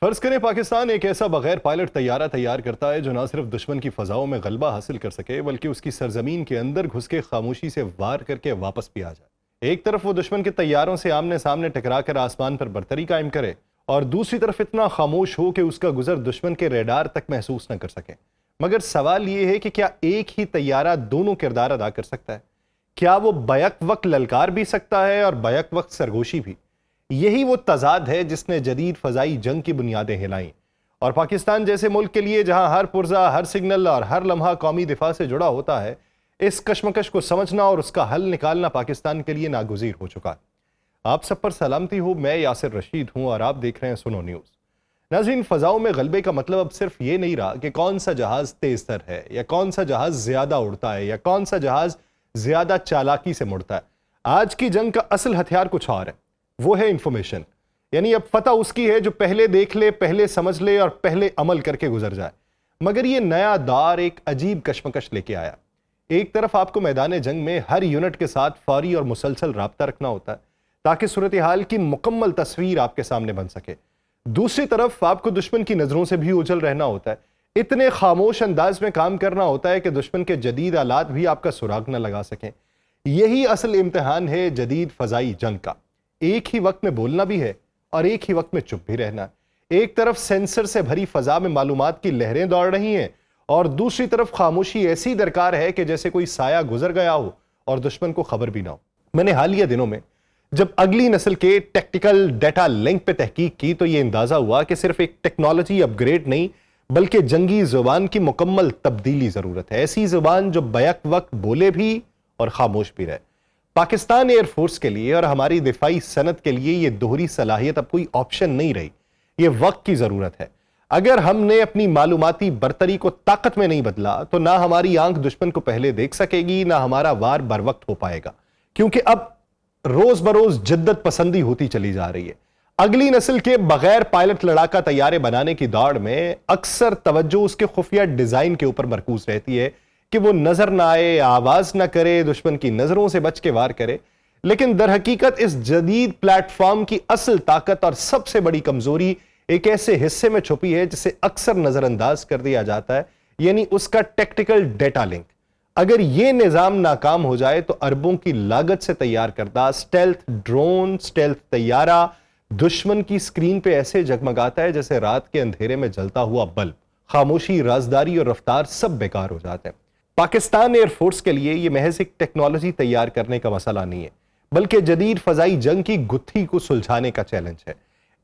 فرض کریں پاکستان ایک ایسا بغیر پائلٹ طیارہ تیار کرتا ہے جو نہ صرف دشمن کی فضاؤں میں غلبہ حاصل کر سکے بلکہ اس کی سرزمین کے اندر گھس کے خاموشی سے وار کر کے واپس بھی آ جائے۔ ایک طرف وہ دشمن کے طیاروں سے آمنے سامنے ٹکرا کر آسمان پر برتری قائم کرے اور دوسری طرف اتنا خاموش ہو کہ اس کا گزر دشمن کے ریڈار تک محسوس نہ کر سکے۔ مگر سوال یہ ہے کہ کیا ایک ہی طیارہ دونوں کردار ادا کر سکتا ہے؟ کیا وہ بیک وقت للکار بھی سکتا ہے اور بیک وقت سرگوشی بھی؟ یہی وہ تضاد ہے جس نے جدید فضائی جنگ کی بنیادیں ہلائیں، اور پاکستان جیسے ملک کے لیے جہاں ہر پرزہ، ہر سگنل اور ہر لمحہ قومی دفاع سے جڑا ہوتا ہے، اس کشمکش کو سمجھنا اور اس کا حل نکالنا پاکستان کے لیے ناگزیر ہو چکا ہے۔ آپ سب پر سلامتی ہو، میں یاسر رشید ہوں اور آپ دیکھ رہے ہیں سنو نیوز۔ ناظرین، فضاؤں میں غلبے کا مطلب اب صرف یہ نہیں رہا کہ کون سا جہاز تیز تر ہے یا کون سا جہاز زیادہ اڑتا ہے یا کون سا جہاز زیادہ چالاکی سے مڑتا ہے۔ آج کی جنگ کا اصل ہتھیار کچھ اور ہے، وہ ہے انفارمیشن۔ یعنی اب فتح اس کی ہے جو پہلے دیکھ لے، پہلے سمجھ لے اور پہلے عمل کر کے گزر جائے۔ مگر یہ نیا دور ایک عجیب کشمکش لے کے آیا۔ ایک طرف آپ کو میدان جنگ میں ہر یونٹ کے ساتھ فوری اور مسلسل رابطہ رکھنا ہوتا ہے تاکہ صورتحال کی مکمل تصویر آپ کے سامنے بن سکے۔ دوسری طرف آپ کو دشمن کی نظروں سے بھی اوجھل رہنا ہوتا ہے، اتنے خاموش انداز میں کام کرنا ہوتا ہے کہ دشمن کے جدید آلات بھی آپ کا سراغ نہ لگا سکیں۔ یہی اصل امتحان ہے جدید فضائی جنگ کا۔ ایک ہی وقت میں بولنا بھی ہے اور ایک ہی وقت میں چپ بھی رہنا ہے۔ ایک طرف سینسر سے بھری فضا میں معلومات کی لہریں دوڑ رہی ہیں اور دوسری طرف خاموشی ایسی درکار ہے کہ جیسے کوئی سایہ گزر گیا ہو اور دشمن کو خبر بھی نہ ہو۔ میں نے حالیہ دنوں میں جب اگلی نسل کے ٹیکٹیکل ڈیٹا لنک پہ تحقیق کی تو یہ اندازہ ہوا کہ صرف ایک ٹیکنالوجی اپ گریڈ نہیں بلکہ جنگی زبان کی مکمل تبدیلی ضرورت ہے، ایسی زبان جو بیک وقت بولے بھی اور خاموش بھی رہے۔ پاکستان ایئر فورس کے لیے اور ہماری دفاعی صنعت کے لیے یہ دوہری صلاحیت اب کوئی آپشن نہیں رہی، یہ وقت کی ضرورت ہے۔ اگر ہم نے اپنی معلوماتی برتری کو طاقت میں نہیں بدلا تو نہ ہماری آنکھ دشمن کو پہلے دیکھ سکے گی، نہ ہمارا وار بر وقت ہو پائے گا، کیونکہ اب روز بروز جدت پسندی ہوتی چلی جا رہی ہے۔ اگلی نسل کے بغیر پائلٹ لڑاکا طیارے بنانے کی دوڑ میں اکثر توجہ اس کے خفیہ ڈیزائن کے اوپر مرکوز رہتی ہے کہ وہ نظر نہ آئے، آواز نہ کرے، دشمن کی نظروں سے بچ کے وار کرے۔ لیکن در حقیقت اس جدید پلیٹ فارم کی اصل طاقت اور سب سے بڑی کمزوری ایک ایسے حصے میں چھپی ہے جسے اکثر نظر انداز کر دیا جاتا ہے، یعنی اس کا ٹیکٹیکل ڈیٹا لنک۔ اگر یہ نظام ناکام ہو جائے تو اربوں کی لاگت سے تیار کردہ سٹیلتھ ڈرون، سٹیلتھ طیارہ دشمن کی سکرین پہ ایسے جگمگاتا ہے جیسے رات کے اندھیرے میں جلتا ہوا بلب۔ خاموشی، رازداری اور رفتار سب بیکار ہو جاتے ہیں۔ پاکستان ایئر فورس کے لیے یہ محض ایک ٹیکنالوجی تیار کرنے کا مسئلہ نہیں ہے بلکہ جدید فضائی جنگ کی گتھی کو سلجھانے کا چیلنج ہے۔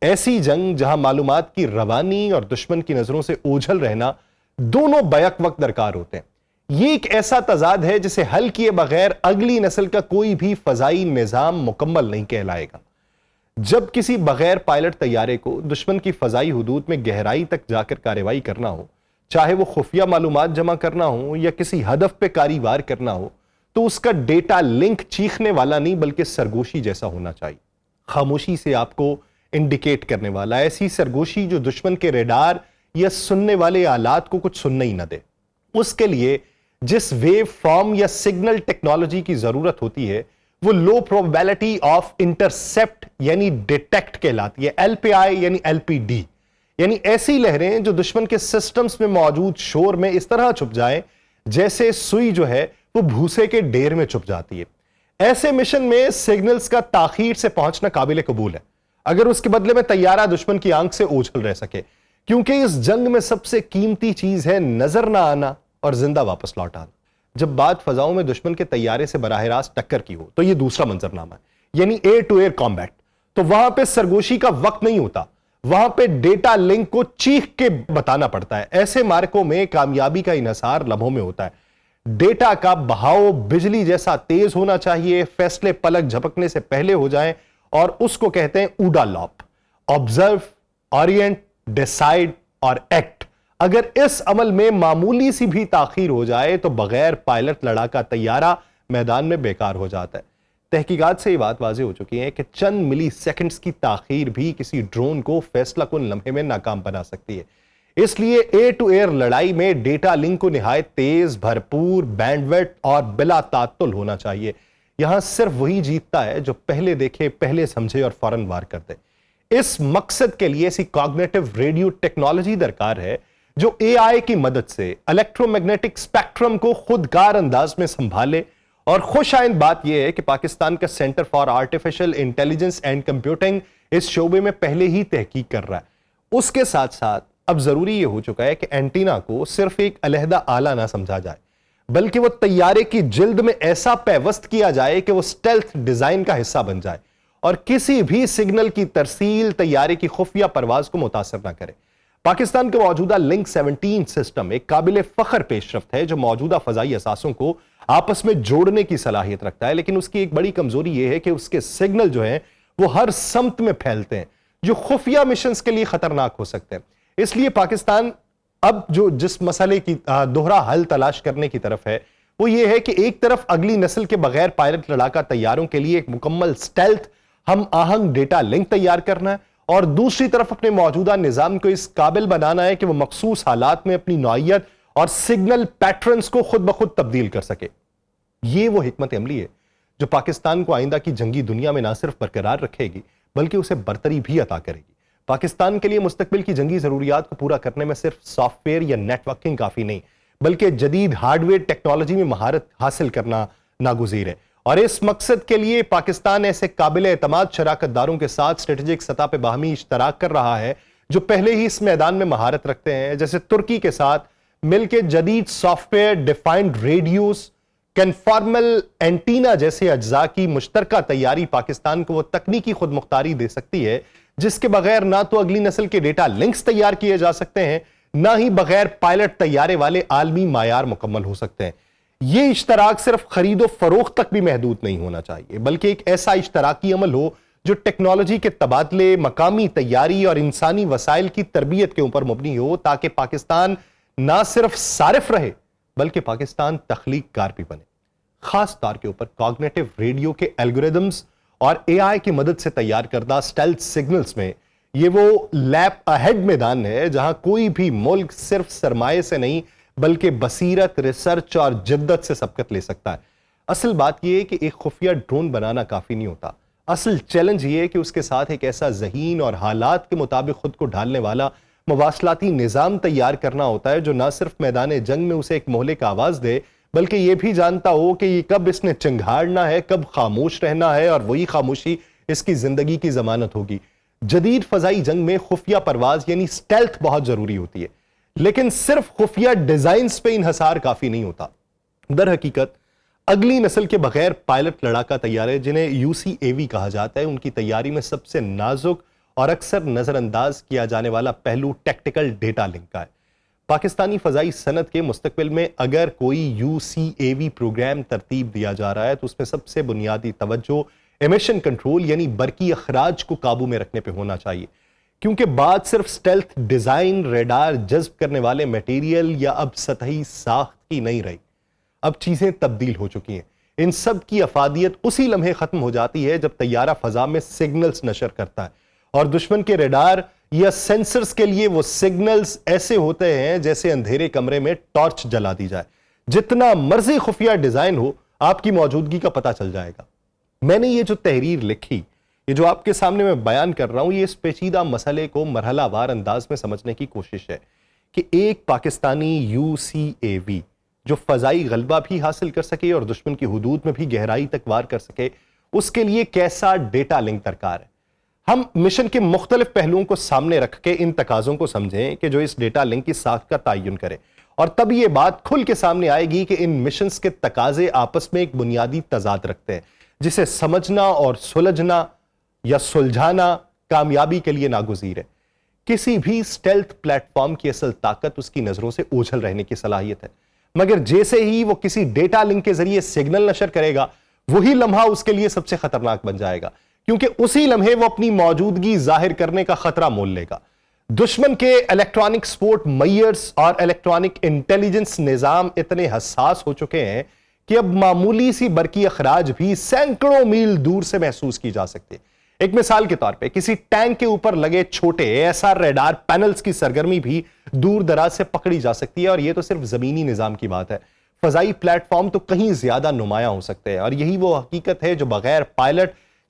ایسی جنگ جہاں معلومات کی روانی اور دشمن کی نظروں سے اوجھل رہنا دونوں بیک وقت درکار ہوتے ہیں۔ یہ ایک ایسا تضاد ہے جسے حل کیے بغیر اگلی نسل کا کوئی بھی فضائی نظام مکمل نہیں کہلائے گا۔ جب کسی بغیر پائلٹ طیارے کو دشمن کی فضائی حدود میں گہرائی تک جا کر کارروائی کرنا ہو، چاہے وہ خفیہ معلومات جمع کرنا ہو یا کسی ہدف پہ کاری وار کرنا ہو، تو اس کا ڈیٹا لنک چیخنے والا نہیں بلکہ سرگوشی جیسا ہونا چاہیے، خاموشی سے آپ کو انڈیکیٹ کرنے والا، ایسی سرگوشی جو دشمن کے ریڈار یا سننے والے آلات کو کچھ سننے ہی نہ دے۔ اس کے لیے جس ویو فارم یا سگنل ٹیکنالوجی کی ضرورت ہوتی ہے وہ لو پروبیبلٹی آف انٹرسپٹ یعنی ڈیٹیکٹ کہلاتی ہے، LPI یعنی LPD، یعنی ایسی لہریں جو دشمن کے سسٹمز میں موجود شور میں اس طرح چھپ جائیں جیسے سوئی جو ہے وہ بھوسے کے ڈیر میں چھپ جاتی ہے۔ ایسے مشن میں سگنلز کا تاخیر سے پہنچنا قابل قبول ہے اگر اس کے بدلے میں طیارہ دشمن کی آنکھ سے اوجھل رہ سکے، کیونکہ اس جنگ میں سب سے قیمتی چیز ہے نظر نہ آنا اور زندہ واپس لوٹ آنا۔ جب بات فضاؤں میں دشمن کے طیارے سے براہ راست ٹکر کی ہو تو یہ دوسرا منظرنامہ ہے، یعنی ایئر ٹو ایئر کامبیٹ۔ تو وہاں پہ سرگوشی کا وقت نہیں ہوتا، وہاں پہ ڈیٹا لنک کو چیخ کے بتانا پڑتا ہے۔ ایسے مارکوں میں کامیابی کا انحصار لمحوں میں ہوتا ہے۔ ڈیٹا کا بہاؤ بجلی جیسا تیز ہونا چاہیے، فیصلے پلک جھپکنے سے پہلے ہو جائیں، اور اس کو کہتے ہیں اوڈا لاپ، آبزرو، اورینٹ، ڈیسائیڈ اور ایکٹ۔ اگر اس عمل میں معمولی سی بھی تاخیر ہو جائے تو بغیر پائلٹ لڑاکا طیارہ میدان میں بیکار ہو جاتا ہے۔ تحقیقات سے یہ بات واضح ہو چکی ہے کہ چند ملی سیکنڈز کی تاخیر بھی کسی ڈرون کو فیصلہ کن لمحے میں ناکام بنا سکتی ہے۔ اس لیے ایئر ٹو ایئر لڑائی میں ڈیٹا لنک کو نہایت تیز، بھرپور، بینڈوڈتھ اور بلا تعطل ہونا چاہیے۔ یہاں صرف وہی جیتتا ہے جو پہلے دیکھے، پہلے سمجھے اور فوراً وار کر دے۔ اس مقصد کے لیے ایسی کاگنیٹو ریڈیو ٹیکنالوجی درکار ہے جو اے آئی کی مدد سے الیکٹرو میگنیٹک اسپیکٹرم کو خودکار انداز میں سنبھالے. اور خوش آئند بات یہ ہے کہ پاکستان کا centre for artificial intelligence and computing اس شعبے میں پہلے ہی تحقیق کر رہا ہے. اس کے ساتھ ساتھ اب ضروری یہ ہو چکا ہے کہ اینٹینا کو صرف ایک علیحدہ آلہ نہ سمجھا جائے بلکہ وہ طیارے کی جلد میں ایسا پیوست کیا جائے کہ وہ سٹیلتھ ڈیزائن کا حصہ بن جائے اور کسی بھی سگنل کی ترسیل طیارے کی خفیہ پرواز کو متاثر نہ کرے. پاکستان کا موجودہ لنک 17 سسٹم ایک قابل فخر پیش رفت ہے جو موجودہ فضائی اثاثوں کو آپس میں جوڑنے کی صلاحیت رکھتا ہے، لیکن اس کی ایک بڑی کمزوری یہ ہے کہ اس کے سگنل جو ہیں وہ ہر سمت میں پھیلتے ہیں جو خفیہ مشنز کے لیے خطرناک ہو سکتے ہیں. اس لیے پاکستان اب جس مسئلے کی دوہرا حل تلاش کرنے کی طرف ہے وہ یہ ہے کہ ایک طرف اگلی نسل کے بغیر پائلٹ لڑاکا طیاروں کے لیے ایک مکمل سٹیلتھ ہم آہنگ ڈیٹا لنک تیار کرنا ہے اور دوسری طرف اپنے موجودہ نظام کو اس قابل بنانا ہے کہ وہ مخصوص حالات میں اپنی نوعیت اور سگنل پیٹرنز کو خود بخود تبدیل کر سکے. یہ وہ حکمت عملی ہے جو پاکستان کو آئندہ کی جنگی دنیا میں نہ صرف برقرار رکھے گی بلکہ اسے برتری بھی عطا کرے گی. پاکستان کے لیے مستقبل کی جنگی ضروریات کو پورا کرنے میں صرف سافٹ ویئر یا نیٹ ورکنگ کافی نہیں بلکہ جدید ہارڈ ویئر ٹیکنالوجی میں مہارت حاصل کرنا ناگزیر ہے. اور اس مقصد کے لیے پاکستان ایسے قابل اعتماد شراکت داروں کے ساتھ اسٹریٹجک سطح پہ باہمی اشتراک کر رہا ہے جو پہلے ہی اس میدان میں مہارت رکھتے ہیں، جیسے ترکی کے ساتھ مل کے جدید software defined radios conformal antenna جیسے اجزاء کی مشترکہ تیاری پاکستان کو وہ تکنیکی خود مختاری دے سکتی ہے جس کے بغیر نہ تو اگلی نسل کے ڈیٹا لنکس تیار کیے جا سکتے ہیں نہ ہی بغیر پائلٹ طیارے والے عالمی معیار مکمل ہو سکتے ہیں. یہ اشتراک صرف خرید و فروخت تک بھی محدود نہیں ہونا چاہیے بلکہ ایک ایسا اشتراکی عمل ہو جو ٹیکنالوجی کے تبادلے، مقامی تیاری اور انسانی وسائل کی تربیت کے اوپر مبنی ہو تاکہ پاکستان نہ صرف صارف رہے بلکہ پاکستان تخلیق کار بھی بنے. خاص طور کے اوپر کاگنیٹو ریڈیو کے الگوریدمز اور اے آئی کی مدد سے تیار کردہ سٹیلتھ سگنلز میں یہ وہ لیپ اہیڈ میدان ہے جہاں کوئی بھی ملک صرف سرمایہ سے نہیں بلکہ بصیرت، ریسرچ اور جدت سے سبقت لے سکتا ہے. اصل بات یہ ہے کہ ایک خفیہ ڈرون بنانا کافی نہیں ہوتا. اصل چیلنج یہ ہے کہ اس کے ساتھ ایک ایسا ذہین اور حالات کے مطابق خود کو ڈھالنے والا مواصلاتی نظام تیار کرنا ہوتا ہے جو نہ صرف میدان جنگ میں اسے ایک مہلک آواز دے بلکہ یہ بھی جانتا ہو کہ یہ کب اس نے چنگھاڑنا ہے، کب خاموش رہنا ہے اور وہی خاموشی اس کی زندگی کی ضمانت ہوگی. جدید فضائی جنگ میں خفیہ پرواز یعنی سٹیلتھ بہت ضروری ہوتی ہے لیکن صرف خفیہ ڈیزائنز پہ انحصار کافی نہیں ہوتا. در حقیقت اگلی نسل کے بغیر پائلٹ لڑاکا طیارے جنہیں UCAV کہا جاتا ہے ان کی تیاری میں سب سے نازک اور اکثر نظر انداز کیا جانے والا پہلو ٹیکٹیکل ڈیٹا لنک کا ہے. پاکستانی فضائی صنعت کے مستقبل میں اگر کوئی UCAV پروگرام ترتیب دیا جا رہا ہے تو اس میں سب سے بنیادی توجہ ایمیشن کنٹرول یعنی برقی اخراج کو قابو میں رکھنے پہ ہونا چاہیے کیونکہ بات صرف سٹیلتھ ڈیزائن، ریڈار جذب کرنے والے میٹیریل یا اب سطحی ساخت کی نہیں رہی. اب چیزیں تبدیل ہو چکی ہیں. ان سب کی افادیت اسی لمحے ختم ہو جاتی ہے جب طیارہ فضا میں سگنلز نشر کرتا ہے اور دشمن کے ریڈار یا سینسرز کے لیے وہ سگنلز ایسے ہوتے ہیں جیسے اندھیرے کمرے میں ٹارچ جلا دی جائے. جتنا مرضی خفیہ ڈیزائن ہو آپ کی موجودگی کا پتہ چل جائے گا. میں نے یہ جو تحریر لکھی، یہ جو آپ کے سامنے میں بیان کر رہا ہوں، یہ اس پیچیدہ مسئلے کو مرحلہ وار انداز میں سمجھنے کی کوشش ہے کہ ایک پاکستانی UCAV جو فضائی غلبہ بھی حاصل کر سکے اور دشمن کی حدود میں بھی گہرائی تک وار کر سکے اس کے لیے کیسا ڈیٹا لنک درکار ہے. ہم مشن کے مختلف پہلوؤں کو سامنے رکھ کے ان تقاضوں کو سمجھیں کہ جو اس ڈیٹا لنک کی ساخت کا تعین کرے اور تب یہ بات کھل کے سامنے آئے گی کہ ان مشنز کے تقاضے آپس میں ایک بنیادی تضاد رکھتے ہیں جسے سمجھنا اور سلجھنا یا سلجھانا کامیابی کے لیے ناگزیر ہے. کسی بھی سٹیلتھ پلیٹ فارم کی اصل طاقت اس کی نظروں سے اوجھل رہنے کی صلاحیت ہے مگر جیسے ہی وہ کسی ڈیٹا لنک کے ذریعے سگنل نشر کرے گا وہی لمحہ اس کے لیے سب سے خطرناک بن جائے گا کیونکہ اسی لمحے وہ اپنی موجودگی ظاہر کرنے کا خطرہ مول لے گا. دشمن کے الیکٹرانک سپورٹ میئرز اور الیکٹرانک انٹیلیجنس نظام اتنے حساس ہو چکے ہیں کہ اب معمولی سی برقی اخراج بھی سینکڑوں میل دور سے محسوس کی جا سکتی ہے. ایک مثال کے طور پہ کسی ٹینک کے اوپر لگے چھوٹے ایسا ریڈار پینلز کی سرگرمی بھی دور دراز سے پکڑی جا سکتی ہے اور یہ تو صرف زمینی نظام کی بات ہے. فضائی پلیٹ فارم تو کہیں زیادہ نمایاں ہو سکتے ہیں اور یہی وہ حقیقت ہے جو بغیر پائلٹ